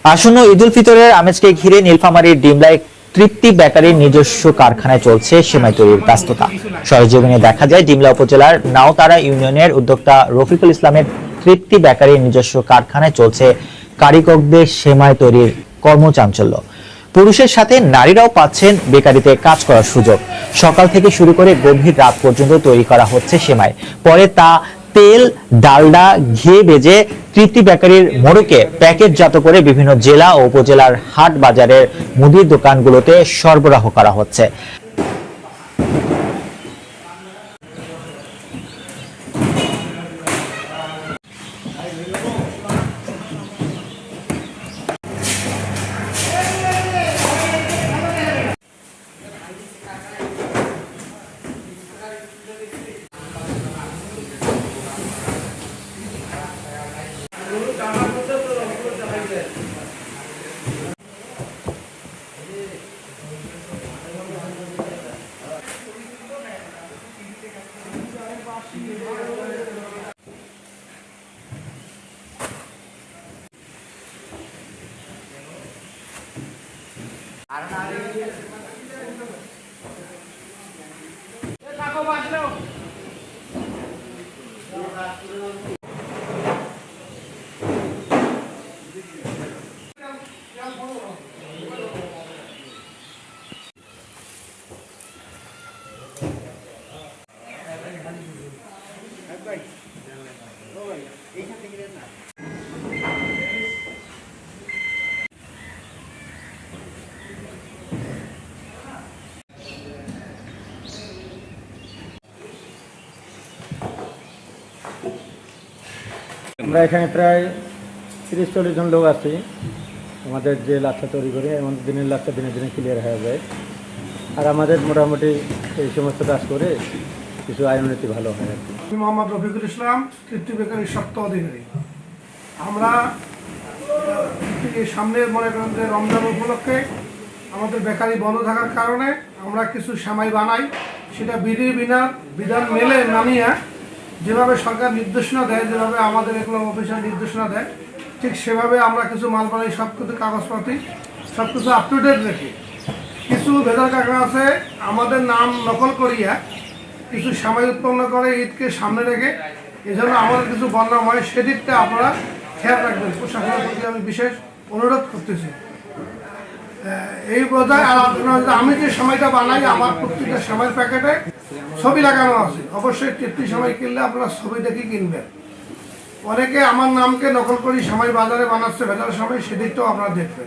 আসন্ন ঈদুল ফিতরের আমেজকে ঘিরে নীলফামারীর ডিমলায় তৃপ্তি বেকারির নিজস্ব কারখানায় চলছে সেমাই তৈরির ব্যস্ততা। সরেজমিনে দেখা যায় ডিমলা উপজেলার নাওতারা ইউনিয়নের উদ্যোক্তা রফিকুল ইসলামের তৃপ্তি বেকারির নিজস্ব কারখানায় চলছে কারিগরদের সেমাই তৈরির কর্মচাঞ্চল্য। পুরুষের সাথে নারীরাও পাচ্ছেন বেকারিতে কাজ করার সুযোগ। সকাল থেকে শুরু করে গভীর রাত পর্যন্ত তৈরি করা হচ্ছে সেমাই, পরে তা তেল, ডালডা, ঘি ভেজে তৃপ্তি বেকারির মোড়কে প্যাকেটজাত করে বিভিন্ন জেলা ও উপজেলার হাট বাজারের মুদির দোকানগুলোতে সরবরাহ করা হচ্ছে। আমরা এখানে প্রায় 30-40 জন লোক আছি। আমাদের যে লাচ্ছা তৈরি করি আমাদের দিনের লাচ্ছা দিনে দিনে ক্লিয়ার হয়ে যায়, আর আমাদের মোটামুটি এই সমস্ত কাজ করে কিছু আয় উন্নতি ভালো হয় আর কি। আমি মোহাম্মদ রফিকুল ইসলাম, তৃপ্তি বেকারির সপ্ত অধিকারী। আমরা সামনে মনে করেন যে রমজান উপলক্ষে আমাদের বেকারি বন্ধ থাকার কারণে আমরা কিছু সেমাই বানাই, সেটা বিধান মেলে নামিয়ে যেভাবে সরকার নির্দেশনা দেয়, যেভাবে আমাদের এগুলো অফিসার নির্দেশনা দেয়, ঠিক সেভাবে আমরা কিছু মাল বানাই। সব কিছু কাগজপাতি সব কিছু আপ টু ডেট রেখে। কিছু ভেজাল কারখানা আছে আমাদের নাম নকল করিয়া কিছু সেমাই উৎপন্ন করে ঈদকে সামনে রেখে, এজন্য আমাদের কিছু বদনাম হয়। সেদিকটা আপনারা খেয়াল রাখবেন, প্রশাসনের প্রতি আমি বিশেষ অনুরোধ করতেছি। এই বোঝায় আর আমি যে সেমাইটা বানাই আমার প্রত্যেকটা সেমাইয়ের প্যাকেটে ছবি লাগানো আছে। অবশ্যই তৃপ্তি সেমাই কিনলে আপনারা ছবি দেখে কিনবেন। অনেকে আমার নামকে নকল করি সেমাই বাজারে বানাচ্ছে ভেজাল সেমাই, সেদিকটাও আপনারা দেখবেন।